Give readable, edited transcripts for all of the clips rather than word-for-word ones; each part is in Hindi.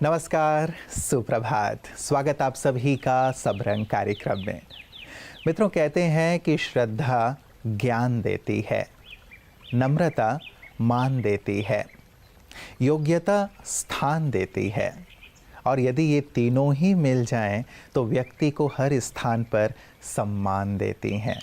नमस्कार, सुप्रभात। स्वागत आप सभी का सब रंग कार्यक्रम में। मित्रों, कहते हैं कि श्रद्धा ज्ञान देती है, नम्रता मान देती है, योग्यता स्थान देती है और यदि ये तीनों ही मिल जाएं तो व्यक्ति को हर स्थान पर सम्मान देती हैं।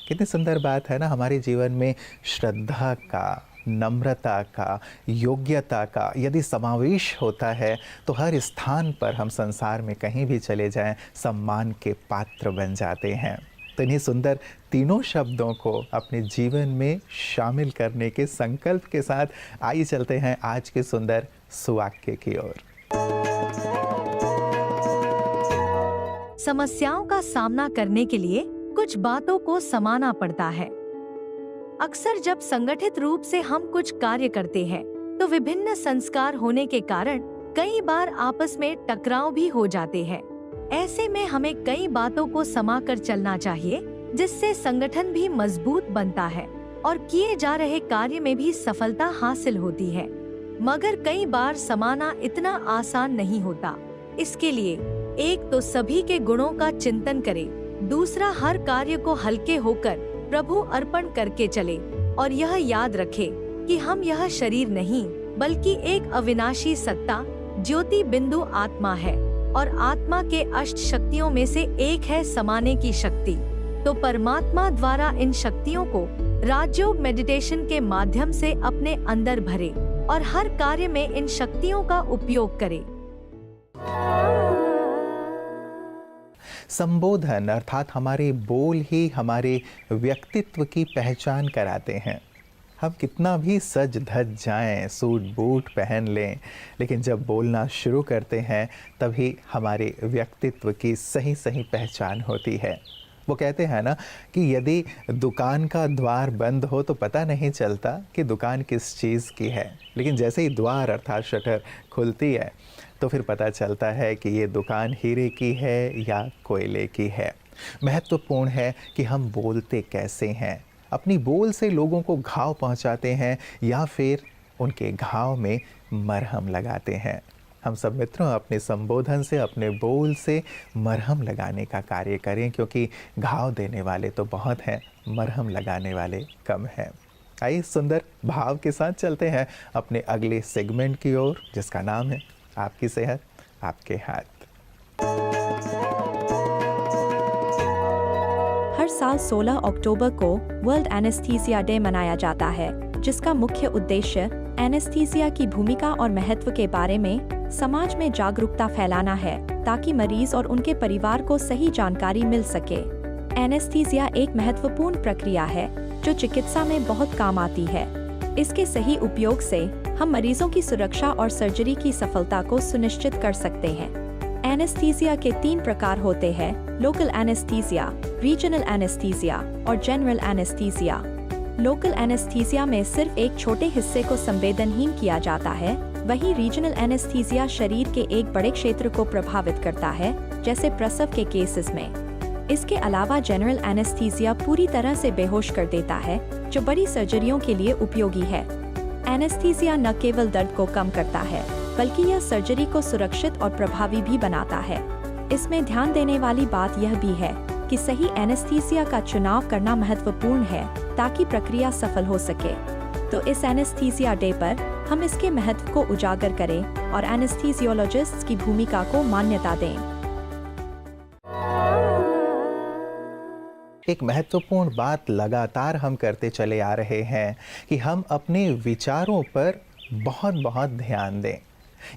कितनी सुंदर बात है ना। हमारे जीवन में श्रद्धा का, नम्रता का, योग्यता का यदि समावेश होता है तो हर स्थान पर हम संसार में कहीं भी चले जाएं सम्मान के पात्र बन जाते हैं। तो इन्हीं सुंदर तीनों शब्दों को अपने जीवन में शामिल करने के संकल्प के साथ आइए चलते हैं आज के सुंदर सुवाक्य की ओर। समस्याओं का सामना करने के लिए कुछ बातों को समाना पड़ता है। अक्सर जब संगठित रूप से हम कुछ कार्य करते हैं तो विभिन्न संस्कार होने के कारण कई बार आपस में टकराव भी हो जाते हैं। ऐसे में हमें कई बातों को समाकर चलना चाहिए जिससे संगठन भी मजबूत बनता है और किए जा रहे कार्य में भी सफलता हासिल होती है। मगर कई बार समाना इतना आसान नहीं होता। इसके लिए एक तो सभी के गुणों का चिंतन करें, दूसरा हर कार्य को हल्के होकर प्रभु अर्पण करके चले और यह याद रखे कि हम यह शरीर नहीं बल्कि एक अविनाशी सत्ता ज्योति बिंदु आत्मा है और आत्मा के अष्ट शक्तियों में से एक है समाने की शक्ति। तो परमात्मा द्वारा इन शक्तियों को राजयोग मेडिटेशन के माध्यम से अपने अंदर भरे और हर कार्य में इन शक्तियों का उपयोग करे। संबोधन अर्थात हमारे बोल ही हमारे व्यक्तित्व की पहचान कराते हैं। हम कितना भी सज धज जाएं, सूट बूट पहन लें, लेकिन जब बोलना शुरू करते हैं तभी हमारे व्यक्तित्व की सही सही पहचान होती है। वो कहते हैं ना कि यदि दुकान का द्वार बंद हो तो पता नहीं चलता कि दुकान किस चीज़ की है, लेकिन जैसे ही द्वार अर्थात शटर खुलती है तो फिर पता चलता है कि ये दुकान हीरे की है या कोयले की है। महत्वपूर्ण है कि हम बोलते कैसे हैं, अपनी बोल से लोगों को घाव पहुंचाते हैं या फिर उनके घाव में मरहम लगाते हैं। हम सब मित्रों अपने संबोधन से, अपने बोल से मरहम लगाने का कार्य करें, क्योंकि घाव देने वाले तो बहुत हैं, मरहम लगाने वाले कम हैं। आइए सुंदर भाव के साथ चलते हैं अपने अगले सेगमेंट की ओर, जिसका नाम है आपकी सेहत आपके हाथ। हर साल 16 अक्टूबर को वर्ल्ड एनेस्थीसिया डे मनाया जाता है, जिसका मुख्य उद्देश्य एनेस्थीसिया की भूमिका और महत्व के बारे में समाज में जागरूकता फैलाना है, ताकि मरीज और उनके परिवार को सही जानकारी मिल सके। एनेस्थीसिया एक महत्वपूर्ण प्रक्रिया है जो चिकित्सा में बहुत काम आती है। इसके सही उपयोग से हम मरीजों की सुरक्षा और सर्जरी की सफलता को सुनिश्चित कर सकते हैं। एनेस्थीसिया के 3 प्रकार होते हैं: लोकल एनेस्थीसिया, रीजनल एनेस्थीसिया और जनरल एनेस्थीसिया। लोकल एनेस्थीसिया में सिर्फ एक छोटे हिस्से को संवेदनहीन किया जाता है, वहीं रीजनल एनेस्थीसिया शरीर के एक बड़े क्षेत्र को प्रभावित करता है, जैसे प्रसव के केसेस में। इसके अलावा जनरल एनेस्थीसिया पूरी तरह से बेहोश कर देता है, जो बड़ी सर्जरियों के लिए उपयोगी है। एनेस्थीसिया न केवल दर्द को कम करता है, बल्कि यह सर्जरी को सुरक्षित और प्रभावी भी बनाता है। इसमें ध्यान देने वाली बात यह भी है कि सही एनेस्थीसिया का चुनाव करना महत्वपूर्ण है, ताकि प्रक्रिया सफल हो सके। तो इस एनेस्थीसिया डे पर हम इसके महत्व को उजागर करें और एनेस्थीसियोलॉजिस्ट्स की भूमिका को मान्यता दें। एक महत्वपूर्ण बात लगातार हम करते चले आ रहे हैं कि हम अपने विचारों पर बहुत बहुत ध्यान दें।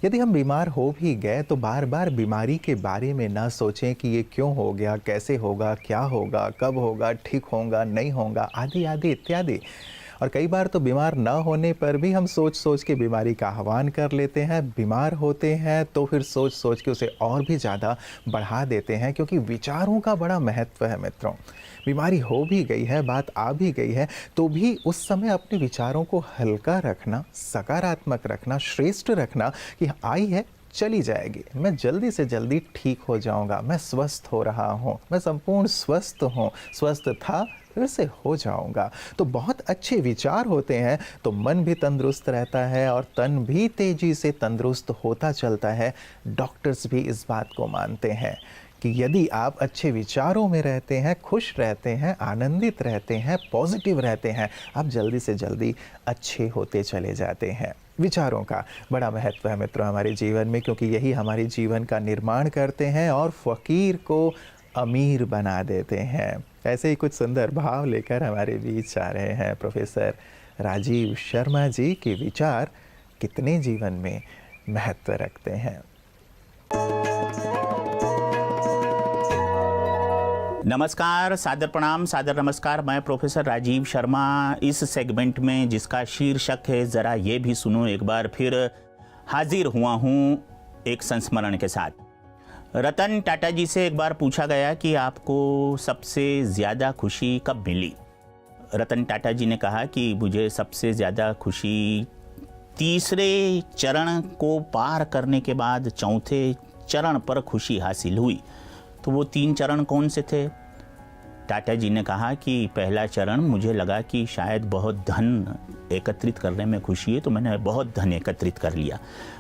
यदि हम बीमार हो भी गए तो बार बार बीमारी के बारे में ना सोचें कि ये क्यों हो गया, कैसे होगा, क्या होगा, कब होगा, ठीक होगा, नहीं होगा, आदि आदि इत्यादि। और कई बार तो बीमार न होने पर भी हम सोच सोच के बीमारी का आह्वान कर लेते हैं। बीमार होते हैं तो फिर सोच सोच के उसे और भी ज़्यादा बढ़ा देते हैं, क्योंकि विचारों का बड़ा महत्व है मित्रों। बीमारी हो भी गई है, बात आ भी गई है, तो भी उस समय अपने विचारों को हल्का रखना, सकारात्मक रखना, श्रेष्ठ रखना कि आई है चली जाएगी, मैं जल्दी से जल्दी ठीक हो जाऊंगा, मैं स्वस्थ हो रहा हूँ, मैं संपूर्ण स्वस्थ हूँ, स्वस्थ था फिर से हो जाऊंगा। तो बहुत अच्छे विचार होते हैं तो मन भी तंदुरुस्त रहता है और तन भी तेजी से तंदुरुस्त होता चलता है। डॉक्टर्स भी इस बात को मानते हैं कि यदि आप अच्छे विचारों में रहते हैं, खुश रहते हैं, आनंदित रहते हैं, पॉजिटिव रहते हैं, आप जल्दी से जल्दी अच्छे होते चले जाते हैं। विचारों का बड़ा महत्व है मित्रों हमारे जीवन में, क्योंकि यही हमारे जीवन का निर्माण करते हैं और फ़कीर को अमीर बना देते हैं। ऐसे ही कुछ सुंदर भाव लेकर हमारे बीच आ रहे हैं प्रोफेसर राजीव शर्मा जी के विचार कितने जीवन में महत्व रखते हैं। नमस्कार, सादर प्रणाम, सादर नमस्कार। मैं प्रोफेसर राजीव शर्मा इस सेगमेंट में जिसका शीर्षक है ज़रा ये भी सुनो एक बार फिर हाजिर हुआ हूँ एक संस्मरण के साथ। रतन टाटा जी से एक बार पूछा गया कि आपको सबसे ज़्यादा खुशी कब मिली। रतन टाटा जी ने कहा कि मुझे सबसे ज़्यादा खुशी तीसरे चरण को पार करने के बाद चौथे चरण पर खुशी हासिल हुई। तो वो 3 चरण कौन से थे? टाटा जी ने कहा कि पहला चरण मुझे लगा कि शायद बहुत धन एकत्रित करने में खुशी है, तो मैंने बहुत धन एकत्रित कर लिया।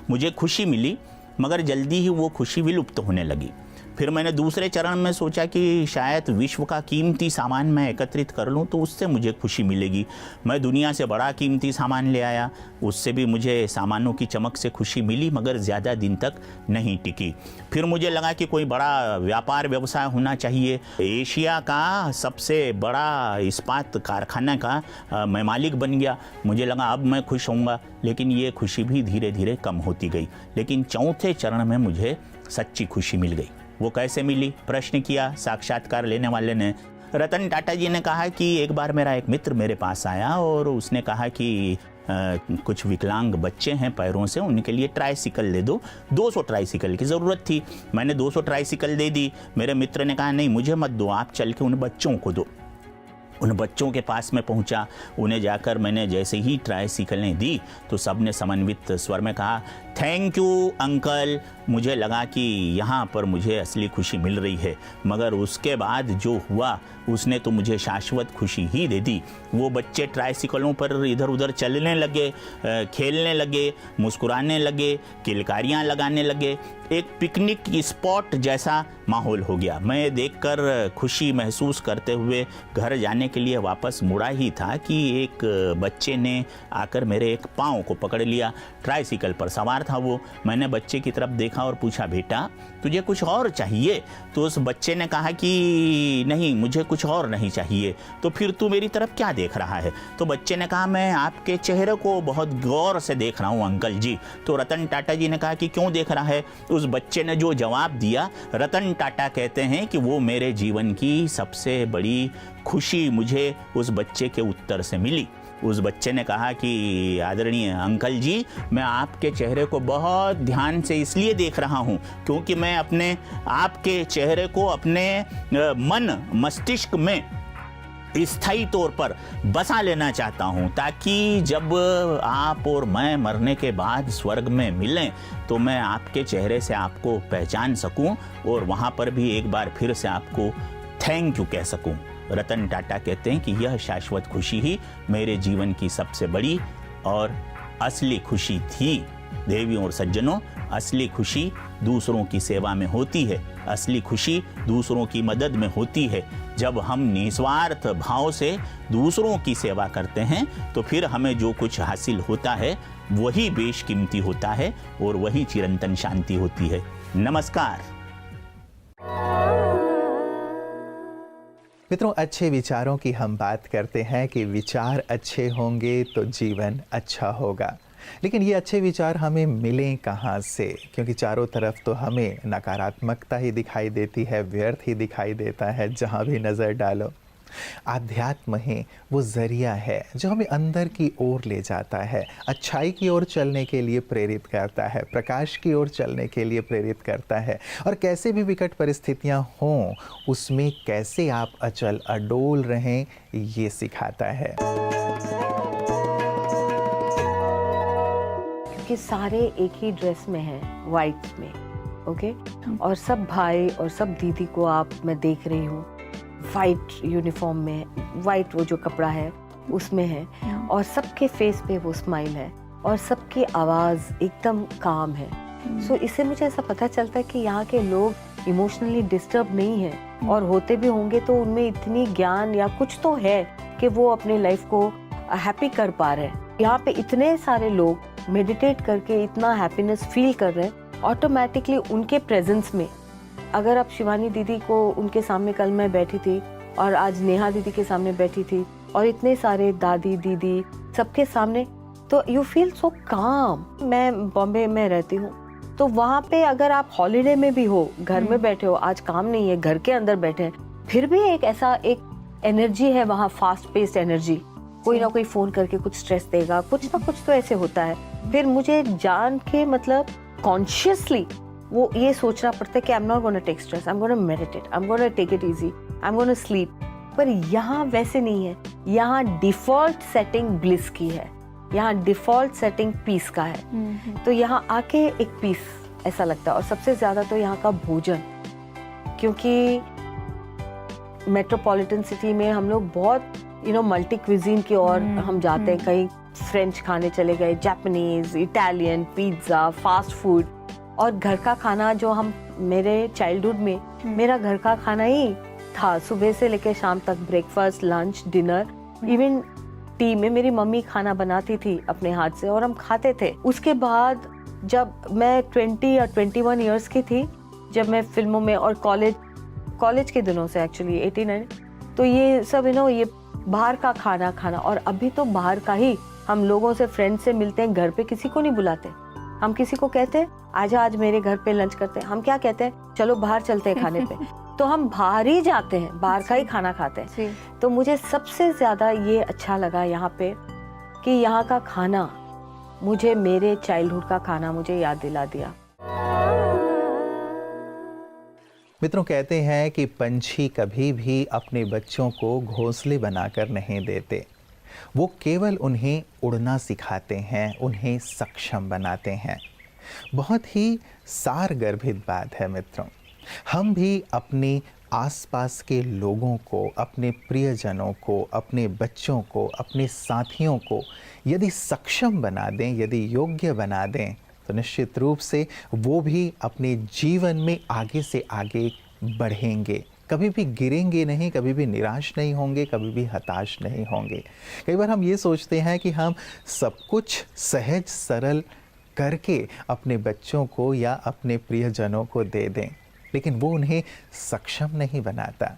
मुझे खुशी मिली मगर जल्दी ही वो खुशी विलुप्त होने लगी। फिर मैंने दूसरे चरण में सोचा कि शायद विश्व का कीमती सामान मैं एकत्रित कर लूं तो उससे मुझे खुशी मिलेगी। मैं दुनिया से बड़ा कीमती सामान ले आया, उससे भी मुझे सामानों की चमक से खुशी मिली मगर ज़्यादा दिन तक नहीं टिकी। फिर मुझे लगा कि कोई बड़ा व्यापार व्यवसाय होना चाहिए। एशिया का सबसे बड़ा इस्पात कारखाना का मैं मालिक बन गया। मुझे लगा अब मैं खुश होऊंगा, लेकिन ये खुशी भी धीरे धीरे कम होती गई। लेकिन चौथे चरण में मुझे सच्ची खुशी मिल गई। वो कैसे मिली? प्रश्न किया साक्षात्कार लेने वाले ने। रतन टाटा जी ने कहा कि एक बार मेरा एक मित्र मेरे पास आया और उसने कहा कि कुछ विकलांग बच्चे हैं पैरों से, उनके लिए ट्राइसिकल दे दो। 200 ट्राइसिकल की ज़रूरत थी। मैंने 200 ट्राइसिकल दे दी। मेरे मित्र ने कहा नहीं मुझे मत दो, आप चल के उन बच्चों को दो। उन बच्चों के पास में पहुंचा। उन्हें जाकर मैंने जैसे ही ट्राइसिकलें दी तो सब ने समन्वित स्वर में कहा थैंक यू अंकल। मुझे लगा कि यहाँ पर मुझे असली खुशी मिल रही है, मगर उसके बाद जो हुआ उसने तो मुझे शाश्वत खुशी ही दे दी। वो बच्चे ट्राइसिकलों पर इधर उधर चलने लगे, खेलने लगे, मुस्कुराने लगे, किलकारियाँ लगाने लगे। एक पिकनिक स्पॉट जैसा माहौल हो गया। मैं देखकर खुशी महसूस करते हुए घर जाने के लिए वापस मुड़ा ही था कि एक बच्चे ने आकर मेरे एक पाँव को पकड़ लिया। ट्राइसिकल पर सवार था वो। मैंने बच्चे की तरफ देखा और पूछा बेटा तुझे कुछ और चाहिए? तो उस बच्चे ने कहा कि नहीं मुझे कुछ और नहीं चाहिए। तो फिर तू मेरी तरफ क्या देख रहा है? तो बच्चे ने कहा मैं आपके चेहरे को बहुत गौर से देख रहा हूँ अंकल जी। तो रतन टाटा जी ने कहा कि क्यों देख रहा है? उस बच्चे ने जो जवाब दिया, रतन टाटा कहते हैं कि वो मेरे जीवन की सबसे बड़ी खुशी मुझे उस बच्चे के उत्तर से मिली। उस बच्चे ने कहा कि आदरणीय अंकल जी मैं आपके चेहरे को बहुत ध्यान से इसलिए देख रहा हूँ क्योंकि मैं अपने आपके चेहरे को अपने मन मस्तिष्क में स्थायी तौर पर बसा लेना चाहता हूँ, ताकि जब आप और मैं मरने के बाद स्वर्ग में मिलें तो मैं आपके चेहरे से आपको पहचान सकूँ और वहाँ पर भी एक बार फिर से आपको थैंक यू कह सकूँ। रतन टाटा कहते हैं कि यह शाश्वत खुशी ही मेरे जीवन की सबसे बड़ी और असली खुशी थी। देवियों और सज्जनों, असली खुशी दूसरों की सेवा में होती है। असली खुशी दूसरों की मदद में होती है। जब हम निस्वार्थ भाव से दूसरों की सेवा करते हैं तो फिर हमें जो कुछ हासिल होता है वही बेशकीमती होता है और वही चिरंतन शांति होती है। नमस्कार। मित्रों, अच्छे विचारों की हम बात करते हैं कि विचार अच्छे होंगे तो जीवन अच्छा होगा। लेकिन ये अच्छे विचार हमें मिलें कहाँ से? क्योंकि चारों तरफ तो हमें नकारात्मकता ही दिखाई देती है, व्यर्थ ही दिखाई देता है जहाँ भी नज़र डालो। आध्यात्म ही वो ज़रिया है जो हमें अंदर की ओर ले जाता है, अच्छाई की ओर चलने के लिए प्रेरित करता है, प्रकाश की ओर चलने के लिए प्रेरित करता है। और कैसे भी विकट परिस्थितियाँ हों उसमें कैसे आप अचल अडोल रहें ये सिखाता है। कि सारे एक ही ड्रेस में हैं, वाइट में, ओके? और सब भाई और सब दीदी को आप मैं देख रही हूँ वाइट यूनिफॉर्म में, वाइट वो जो कपड़ा है उसमें है, और सबके फेस पे वो स्माइल है और सबकी आवाज़ एकदम काम है। सो इससे मुझे ऐसा पता चलता है कि यहाँ के लोग इमोशनली डिस्टर्ब नहीं है, और होते भी होंगे तो उनमें इतनी ज्ञान या कुछ तो है कि वो अपने लाइफ को हैप्पी कर पा रहे हैं। यहाँ पे इतने सारे लोग मेडिटेट करके इतना हैप्पीनेस फील कर रहे हैं ऑटोमेटिकली उनके प्रेजेंस में। अगर आप शिवानी दीदी को उनके सामने, कल मैं बैठी थी और आज नेहा दीदी के सामने बैठी थी, और इतने सारे दादी दीदी सबके सामने, तो यू फील सो काम। मैं बॉम्बे में रहती हूँ, तो वहाँ पे अगर आप हॉलिडे में भी हो, घर में बैठे हो, आज काम नहीं है, घर के अंदर बैठे हैं, फिर भी एक ऐसा एक एनर्जी है वहाँ, फास्ट पेस्ड एनर्जी। कोई ना कोई फोन करके कुछ स्ट्रेस देगा, कुछ ना कुछ तो ऐसे होता है। फिर मुझे जान के मतलब कॉन्शियसली वो ये सोचना पड़ता है कि I am not gonna take stress, I am gonna meditate, I am gonna take it easy, I am gonna sleep. पर यहाँ वैसे नहीं है, यहाँ डिफॉल्ट सेटिंग ब्लिस की है, यहाँ डिफॉल्ट सेटिंग पीस का है। तो यहाँ आके एक पीस ऐसा लगता है। और सबसे ज्यादा तो यहाँ का भोजन, क्योंकि मेट्रोपॉलिटन सिटी में हम लोग बहुत मल्टी क्विजीन की ओर हम जाते हैं। कहीं फ्रेंच खाने चले गए, Japanese, Italian, pizza, fast food, और घर का खाना जो हम, मेरे चाइल्डहुड में मेरा घर का खाना ही था, सुबह से लेकर शाम तक, breakfast, lunch, dinner, even T में मेरी मम्मी खाना बनाती थी अपने हाथ से और हम खाते थे। उसके बाद जब मैं 20 या 21 इयर्स की थी, जब मैं फिल्मों में और कॉलेज के दिनों से एक्चुअली 89, तो ये सब ये बाहर का खाना, और अभी तो बाहर का ही हम लोगों से, फ्रेंड से मिलते हैं, घर पे किसी को नहीं बुलाते। हम किसी को कहते हैं आजा आज मेरे घर पे लंच करते हैं, हम क्या कहते हैं, चलो बाहर चलते हैं खाने पे। तो हम बाहर ही जाते हैं, बाहर का ही खाना खाते हैं। तो मुझे सबसे ज्यादा ये अच्छा लगा यहाँ पे कि यहाँ का खाना मुझे मेरे चाइल्डहुड का खाना मुझे याद दिला दिया। मित्रों, कहते हैं कि पंछी कभी भी अपने बच्चों को घोंसले बनाकर नहीं देते, वो केवल उन्हें उड़ना सिखाते हैं, उन्हें सक्षम बनाते हैं। बहुत ही सारगर्भित बात है मित्रों। हम भी अपने आसपास के लोगों को, अपने प्रियजनों को, अपने बच्चों को, अपने साथियों को यदि सक्षम बना दें, यदि योग्य बना दें, तो निश्चित रूप से वो भी अपने जीवन में आगे से आगे बढ़ेंगे, कभी भी गिरेंगे नहीं, कभी भी निराश नहीं होंगे, कभी भी हताश नहीं होंगे। कई बार हम ये सोचते हैं कि हम सब कुछ सहज सरल करके अपने बच्चों को या अपने प्रियजनों को दे दें, लेकिन वो उन्हें सक्षम नहीं बनाता।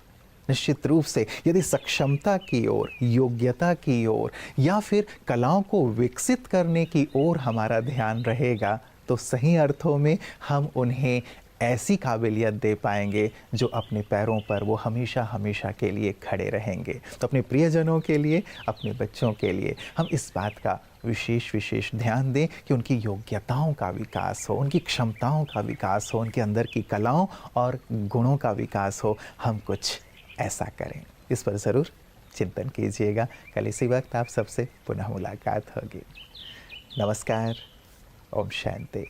निश्चित रूप से यदि सक्षमता की ओर, योग्यता की ओर या फिर कलाओं को विकसित करने की ओर हमारा ध्यान रहेगा, तो सही अर्थों में हम उन्हें ऐसी काबिलियत दे पाएंगे जो अपने पैरों पर वो हमेशा हमेशा के लिए खड़े रहेंगे। तो अपने प्रियजनों के लिए, अपने बच्चों के लिए हम इस बात का विशेष ध्यान दें कि उनकी योग्यताओं का विकास हो, उनकी क्षमताओं का विकास हो, उनके अंदर की कलाओं और गुणों का विकास हो। हम कुछ ऐसा करें, इस पर ज़रूर चिंतन कीजिएगा। कल इसी वक्त आप सबसे पुनः मुलाकात होगी। नमस्कार, ओम शांति।